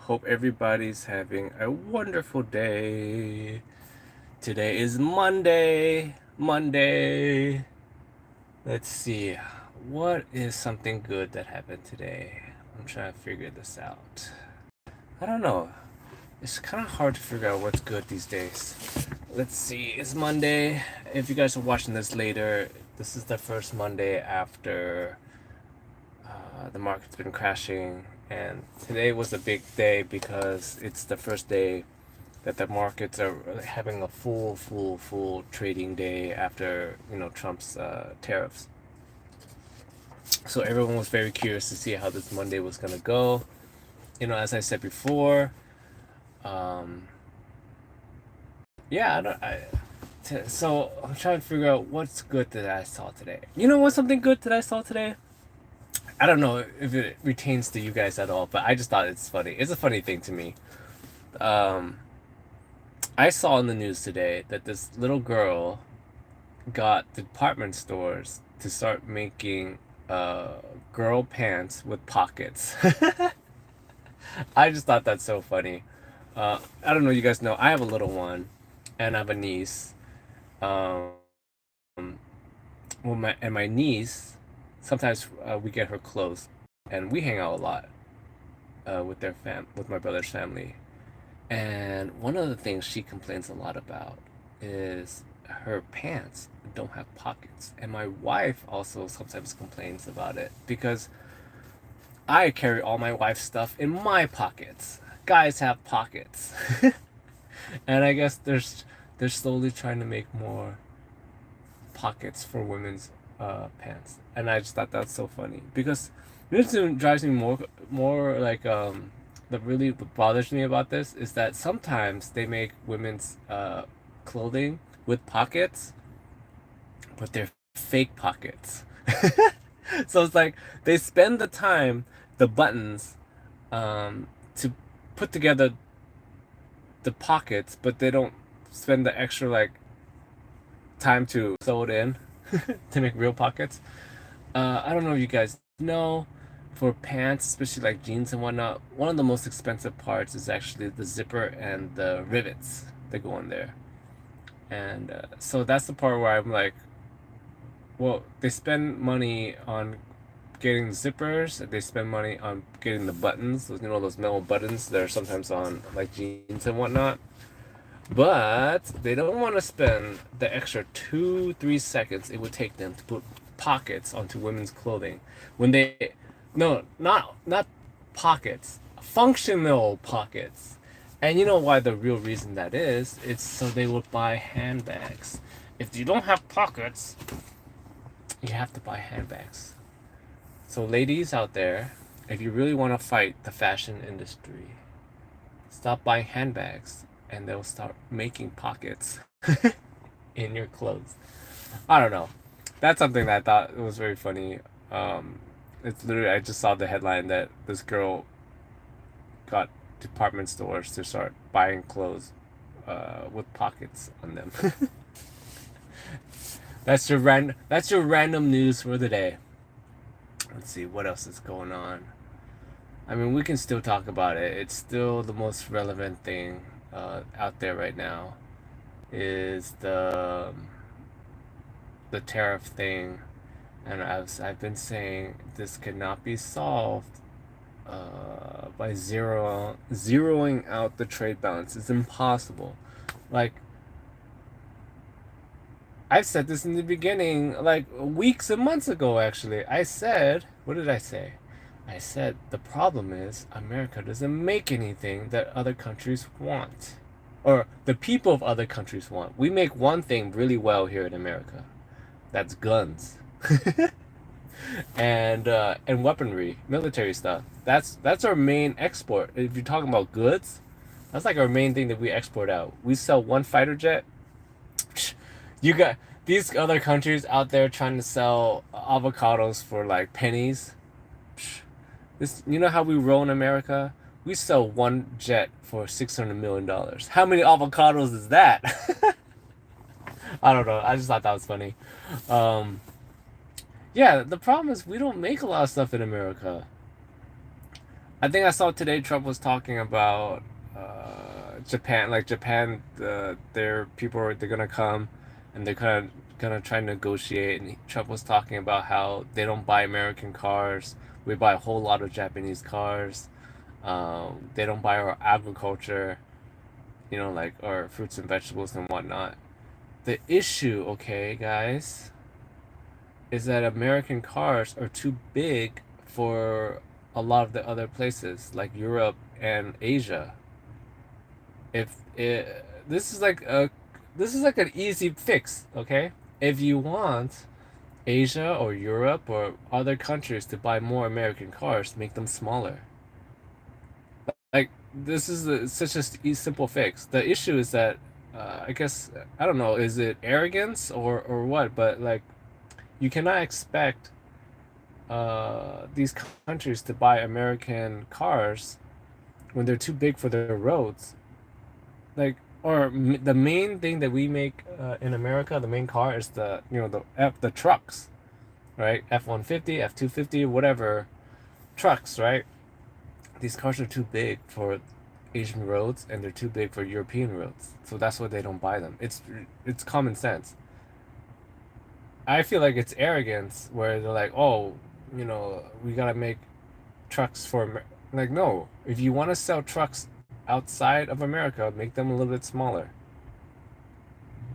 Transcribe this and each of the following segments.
Hope everybody's having a wonderful day. Today is Monday. Monday. Let's see. What is something good that happened today? I'm trying to figure this out. I don't know. It's kind of hard to figure out what's good these days. Let's see. It's Monday. If you guys are watching this later, this is the first Monday after the market's been crashing, and today was a big day because it's the first day that the markets are having a full trading day after Trump's tariffs. So everyone was very curious to see how this Monday was gonna go. As I said before, um, yeah, so I'm trying to figure out what's good that I saw today. You know what's something good that I saw today? I don't know if it retains to you guys at all, but I just thought it's funny. It's a funny thing to me. Um, I saw in the news today that this little girl got department stores to start making girl pants with pockets. I just thought that's so funny. I don't know, you guys know, I have a little one, and I have a niece. Um, my niece, sometimes we get her clothes, and we hang out a lot with my brother's family. And one of the things she complains a lot about is her pants don't have pockets. And my wife also sometimes complains about it because I carry all my wife's stuff in my pockets. Guys have pockets. And I guess they're slowly trying to make more pockets for women's pants. And I just thought that's so funny because this drives me more like that really bothers me about this is that sometimes they make women's clothing with pockets, but they're fake pockets. So it's like they spend the time, the buttons, to put together the pockets, but they don't spend the extra like time to sew it in to make real pockets. I don't know if you guys know, for pants, especially like jeans and whatnot, one of the most expensive parts is actually the zipper and the rivets that go in there. And so that's the part where I'm like, well, they spend money on getting zippers, they spend money on getting the buttons, those metal buttons that are sometimes on like jeans and whatnot. But they don't want to spend the extra 2-3 seconds it would take them to put pockets onto women's clothing when they no not pockets, functional pockets. And you know why? The real reason that is, it's so they will buy handbags. If you don't have pockets, you have to buy handbags. So ladies out there, if you really want to fight the fashion industry, stop buying handbags and they'll start making pockets in your clothes. I don't know. That's something that I thought was very funny. It's literally, I just saw the headline that this girl got department stores to start buying clothes with pockets on them. That's your random news for the day. Let's see what else is going on. I mean, we can still talk about it. It's still the most relevant thing out there right now is the tariff thing, and I've been saying this cannot be solved by zeroing out the trade balance. It's impossible. Like, I said this in the beginning, like weeks and months ago. Actually, I said, what did I say? I said the problem is America doesn't make anything that other countries want, or the people of other countries want. We make one thing really well here in America. That's guns. And weaponry, military stuff. That's our main export. If you're talking about goods, that's like our main thing that we export out. We sell one fighter jet. You got these other countries out there trying to sell avocados for like pennies. This, you know how we roll in America? We sell one jet for $600 million. How many avocados is that? I don't know. I just thought that was funny. Um, yeah, the problem is we don't make a lot of stuff in America. I think I saw today Trump was talking about Japan. Like Japan, their people they're gonna come, and they're kind of gonna try to negotiate. And Trump was talking about how they don't buy American cars. We buy a whole lot of Japanese cars. They don't buy our agriculture. Like our fruits and vegetables and whatnot. The issue, okay, guys, is that American cars are too big for a lot of the other places like Europe and Asia. If it, this is like an easy fix, okay? If you want Asia or Europe or other countries to buy more American cars, make them smaller. Like this is such a simple fix. The issue is that I guess I don't know, is it arrogance or what? But like you cannot expect these countries to buy American cars when they're too big for their roads. Like, or the main thing that we make in America, the main car is the trucks, right? F-150, F-250, whatever trucks, right? These cars are too big for Asian roads and they're too big for European roads. So that's why they don't buy them. It's common sense. I feel like it's arrogance where they're like, "Oh, we gotta make trucks for like no. If you want to sell trucks outside of America, make them a little bit smaller.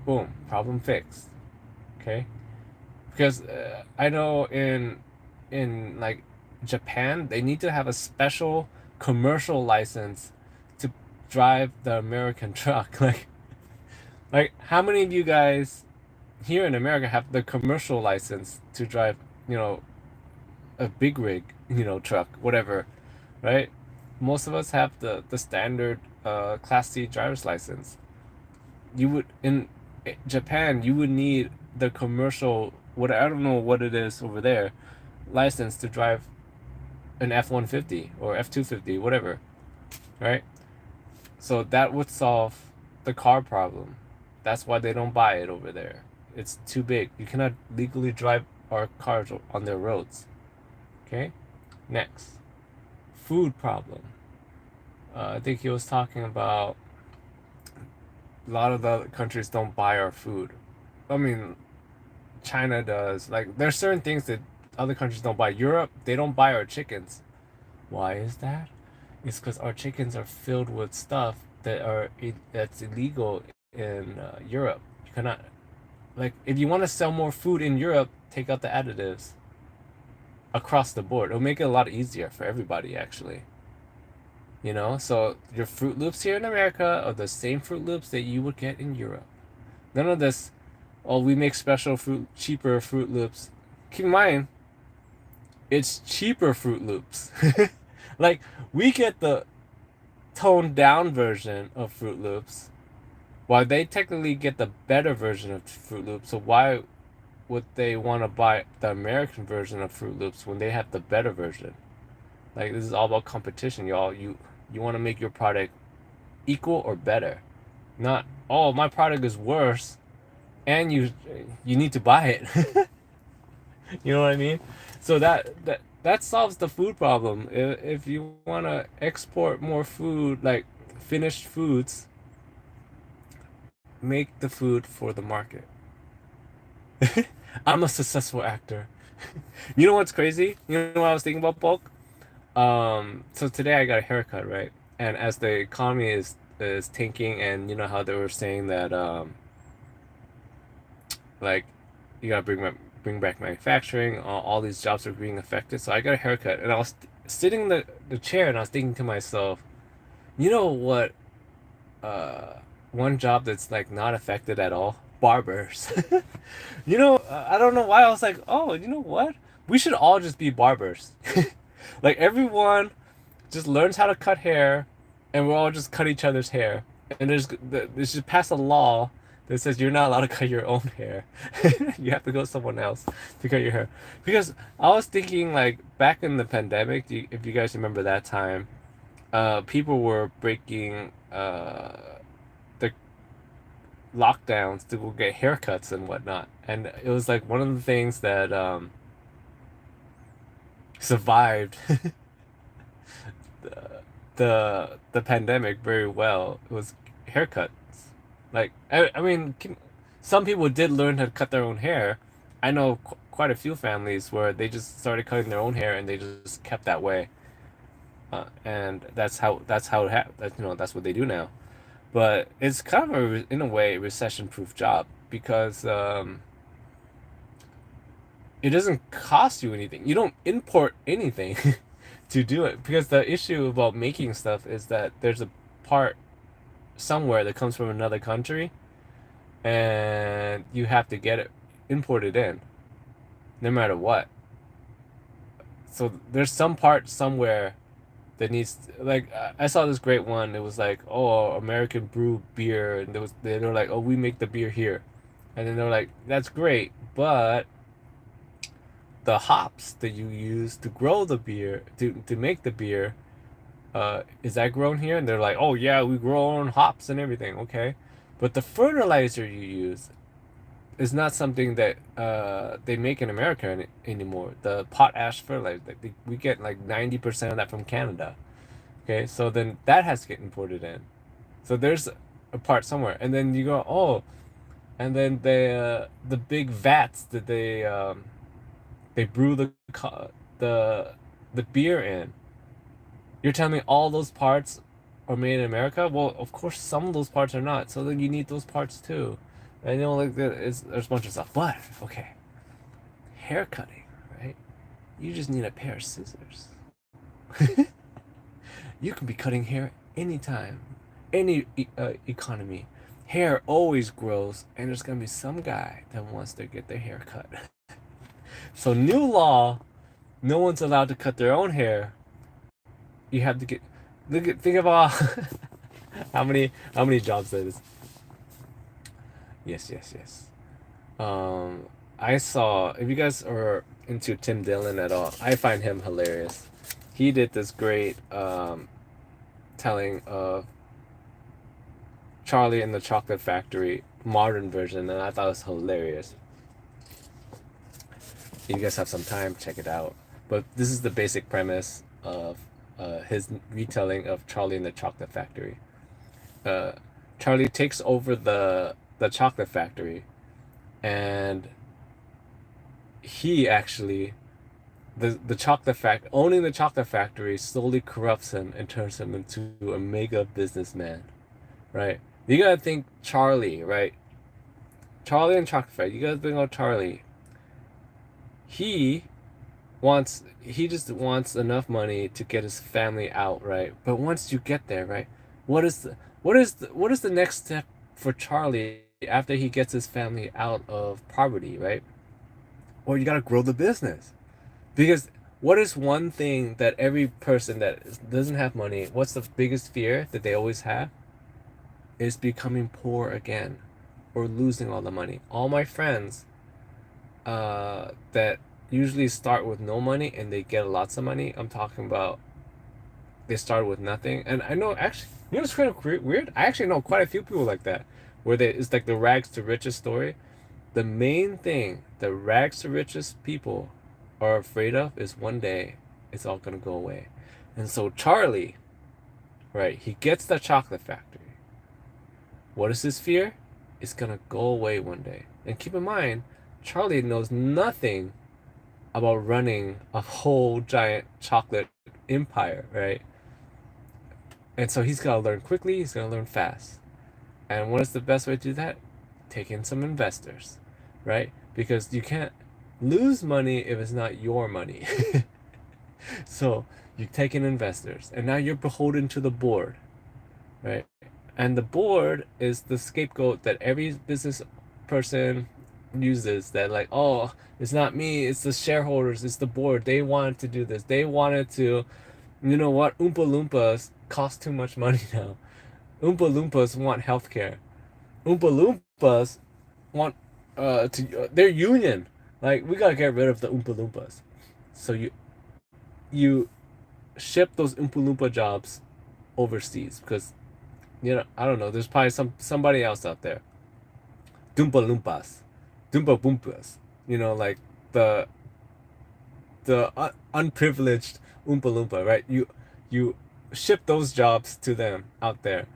Boom, problem fixed. Okay, because I know in like Japan, they need to have a special commercial license to drive the American truck. Like how many of you guys here in America have the commercial license to drive, you know, a big rig, truck, whatever, right? Most of us have the standard Class C driver's license. You would in Japan, you would need the commercial, what I don't know what it is over there, license to drive an F-150 or F-250, whatever, right? So that would solve the car problem. That's why they don't buy it over there. It's too big. You cannot legally drive our cars on their roads. Okay? Next, food problem. I think he was talking about a lot of the countries don't buy our food. I mean, China does. Like, there's certain things that other countries don't buy. Europe, they don't buy our chickens. Why is that? It's because our chickens are filled with stuff that's illegal in Europe. You cannot like if you want to sell more food in Europe, take out the additives across the board. It'll make it a lot easier for everybody, actually. So your Fruit Loops here in America are the same Fruit Loops that you would get in Europe. None of this, oh, we make special cheaper Fruit Loops. Keep in mind, it's cheaper Fruit Loops. Like, we get the toned down version of Fruit Loops, while they technically get the better version of Fruit Loops. So why would they want to buy the American version of Fruit Loops when they have the better version? Like, this is all about competition, y'all. You want to make your product equal or better, not, oh, my product is worse, and you need to buy it. You know what I mean? So that solves the food problem. If you want to export more food, like finished foods, make the food for the market. I'm a successful actor. You know what's crazy? You know what I was thinking about, bulk? So today I got a haircut, right? And as the economy is tanking, and you know how they were saying that like you gotta bring back manufacturing, all these jobs are being affected. So I got a haircut, and I was sitting in the chair, and I was thinking to myself, you know what? Uh, one job that's like not affected at all, barbers. I don't know why I was like, oh, you know what? We should all just be barbers. Like everyone just learns how to cut hair, and we'll all just cut each other's hair. And they should pass a law that says you're not allowed to cut your own hair. You have to go someone else to cut your hair. Because I was thinking like back in the pandemic, if you guys remember that time, people were breaking the lockdowns to go get haircuts and whatnot, and it was like one of the things that survived the pandemic very well. It was haircuts. Like I mean, some people did learn how to cut their own hair. I know quite a few families where they just started cutting their own hair and they just kept that way. And that's how that that's what they do now. But it's kind of in a way recession-proof job because it doesn't cost you anything. You don't import anything to do it because the issue about making stuff is that there's a part somewhere that comes from another country and you have to get it imported in no matter what. So there's some part somewhere that needs like I saw this great one. It was like, oh, American brew beer, and they were like, oh, we make the beer here, and then they're like, that's great, but the hops that you use to grow the beer to make the beer, is that grown here? And they're like, oh yeah, we grow our own hops and everything. Okay, but the fertilizer you use is not something that they make in America anymore. The potash fertilizer, we get like 90% of that from Canada. Okay, so then that has to get imported in. So there's a part somewhere, and then you go, oh, and then the big vats that they brew the the beer in. You're telling me all those parts are made in America? Well, of course, some of those parts are not. So then you need those parts too. And like there's a bunch of stuff. But okay, hair cutting, right? You just need a pair of scissors. You can be cutting hair anytime, any economy. Hair always grows, and there's gonna be some guy that wants to get their hair cut. So new law, no one's allowed to cut their own hair. You have to get think about how many jobs that is. Yes, yes, yes. I saw if you guys are into Tim Dillon at all, I find him hilarious. He did this great telling of Charlie and the Chocolate Factory modern version, and I thought it was hilarious. If you guys have some time, check it out. But this is the basic premise of his retelling of Charlie and the Chocolate Factory. Uh, Charlie takes over the chocolate factory, and he actually the chocolate fact owning the chocolate factory slowly corrupts him and turns him into a mega businessman, right? You gotta think Charlie, right? Charlie and Chocolate Factory. You gotta think about Charlie. He he just wants enough money to get his family out, right? But once you get there, right? What is the next step for Charlie after he gets his family out of poverty, right? Or you gotta grow the business. Because what is one thing that every person that doesn't have money, what's the biggest fear that they always have? Is becoming poor again or losing all the money. All my friends that usually start with no money and they get lots of money, I'm talking about they started with nothing. And I know actually, it's kind of weird. I actually know quite a few people like that, where it's like the rags to riches story. The main thing the rags to riches people are afraid of is one day it's all gonna go away. And so Charlie, right, he gets the chocolate factory. What is his fear? It's gonna go away one day. And keep in mind, Charlie knows nothing about running a whole giant chocolate empire, right? And so he's got to learn quickly, he's going to learn fast. And what is the best way to do that? Take in some investors, right? Because you can't lose money if it's not your money. So you take in investors, and now you're beholden to the board, right? And the board is the scapegoat that every business person uses, that like, oh, it's not me, it's the shareholders, it's the board. They wanted to do this. They wanted to, you know what? Oompa Loompas cost too much money now. Oompa Loompas want healthcare. Oompa Loompas want their union. Like, we gotta get rid of the Oompa Loompas. So you ship those Oompa Loompa jobs overseas because I don't know. There's probably somebody else out there. Doompa Loompas, Doompa Boompas. Like the unprivileged Oompa Loompa, right? You ship those jobs to them out there.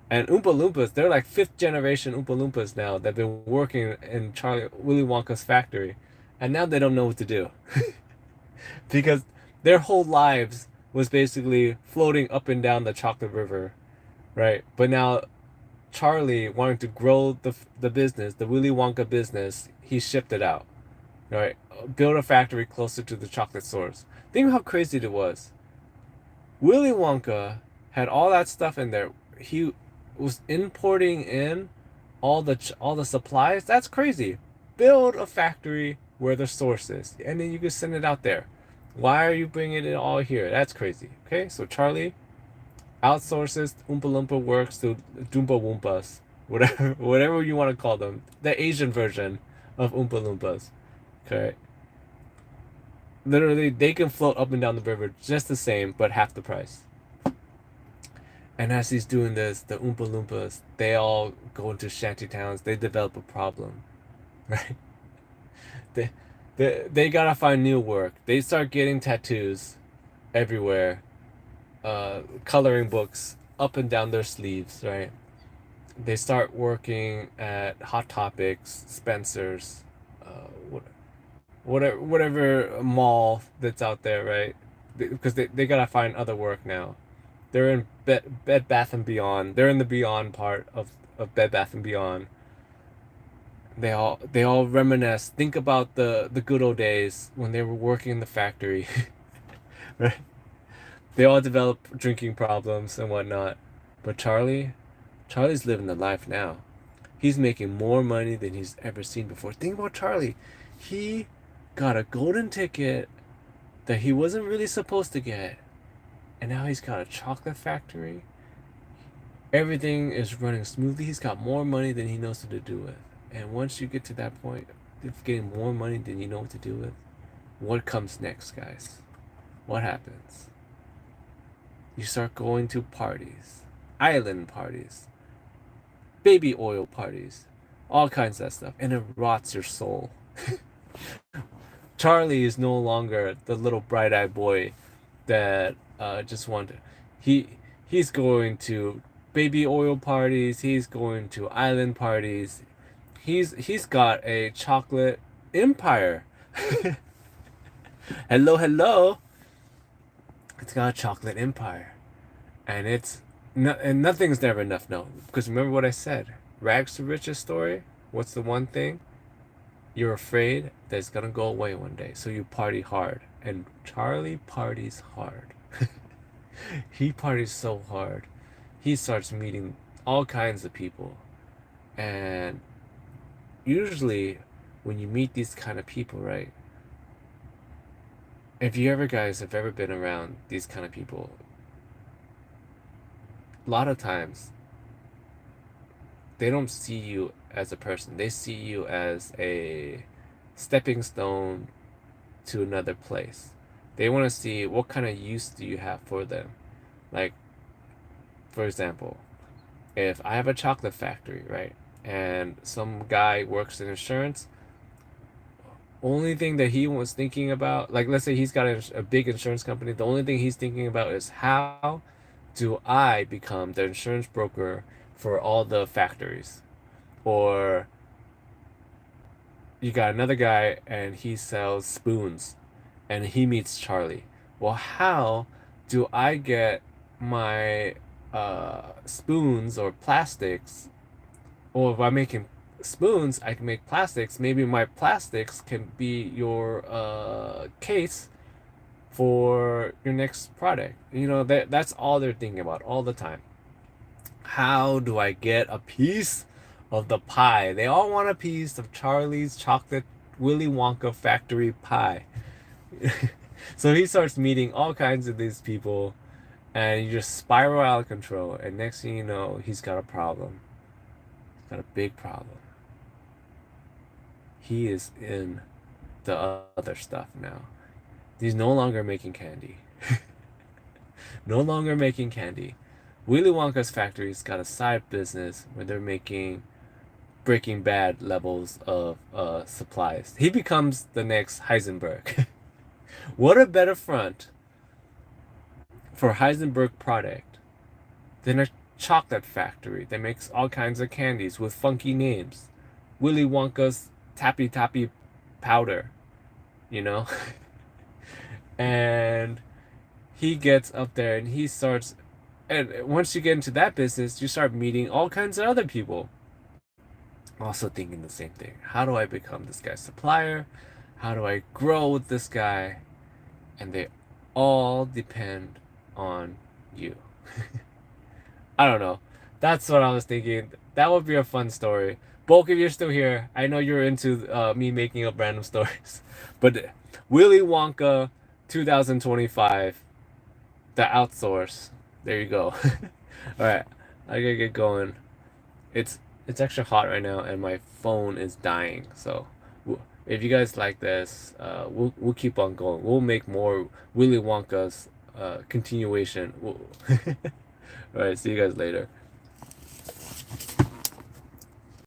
And Oompa Loompas, they're like fifth generation Oompa Loompas now that've been working in Willy Wonka's factory, and now they don't know what to do because their whole lives was basically floating up and down the chocolate river, right? But now Charlie wanting to grow the business, the Willy Wonka business, he shipped it out, right? Build a factory closer to the chocolate source. Think of how crazy it was. Willy Wonka had all that stuff in there. He was importing in all the supplies. That's crazy. Build a factory where the source is, and then you can send it out there. Why are you bringing it all here? That's crazy. Okay, so Charlie outsources Oompa Loompa works to Doompa Woompas, whatever you want to call them, the Asian version of Oompa Loompas. Okay, literally they can float up and down the river just the same, but half the price. And as he's doing this, the Oompa Loompas, they all go into shanty towns. They develop a problem, right? They, they gotta find new work. They start getting tattoos everywhere, coloring books up and down their sleeves, right? They start working at Hot Topics, Spencer's, uh, whatever mall that's out there, right? Because they gotta find other work now. They're in Bed Bath and Beyond. They're in the Beyond part of Bed Bath and Beyond. They all reminisce. Think about the good old days when they were working in the factory, right? They all develop drinking problems and whatnot. But Charlie's living the life now. He's making more money than he's ever seen before. Think about Charlie. He got a golden ticket that he wasn't really supposed to get. And now he's got a chocolate factory. Everything is running smoothly. He's got more money than he knows what to do with. And once you get to that point of getting more money than you know what to do with, what comes next, guys? What happens? You start going to parties, island parties, baby oil parties, all kinds of that stuff, and it rots your soul. Charlie is no longer the little bright-eyed boy that just wanted. He he's going to baby oil parties. He's going to island parties. He's got a chocolate empire. Hello, hello. It's got a chocolate empire, and and nothing's never enough. No, because remember what I said. Rags to riches story. What's the one thing? You're afraid that it's gonna go away one day, so you party hard. And Charlie parties hard. He parties so hard. He starts meeting all kinds of people. And usually when you meet these kind of people, right? If you ever guys have ever been around these kind of people, a lot of times they don't see you as a person. They see you as a stepping stone to another place. They want to see what kind of use do you have for them. Like, for example, if I have a chocolate factory, right, and some guy works in insurance, only thing that he was thinking about, like, let's say he's got a big insurance company, the only thing he's thinking about is how do I become the insurance broker for all the factories? Or you got another guy and he sells spoons and he meets Charlie. Well, how do I get my spoons or plastics? Or if I'm making spoons, I can make plastics. Maybe my plastics can be your case for your next product. You know, that's all they're thinking about all the time. How do I get a piece of the pie? They all want a piece of Charlie's chocolate Willy Wonka factory pie. So he starts meeting all kinds of these people, and you just spiral out of control. And next thing you know, he's got a problem. He's got a big problem. He is in the other stuff now. He's no longer making candy. No longer making candy. Willy Wonka's factory's got a side business where they're making Breaking Bad levels of supplies. He becomes the next Heisenberg. What a better front for Heisenberg product. Then a chocolate factory that makes all kinds of candies with funky names. Willy Wonka's Tappy Tappy powder, you know? And he gets up there and he starts, and once you get into that business, you start meeting all kinds of other people. Also thinking the same thing. How do I become this guy's supplier? How do I grow with this guy? And they all depend on you. I don't know. That's what I was thinking. That would be a fun story. Bulk, if you're still here, I know you're into me making up random stories. But Willy Wonka 2025, the outsource. There you go. All right, I gotta get going. It's actually hot right now, and my phone is dying. So, if you guys like this, we'll keep on going. We'll make more Willy Wonka's continuation. All right, see you guys later.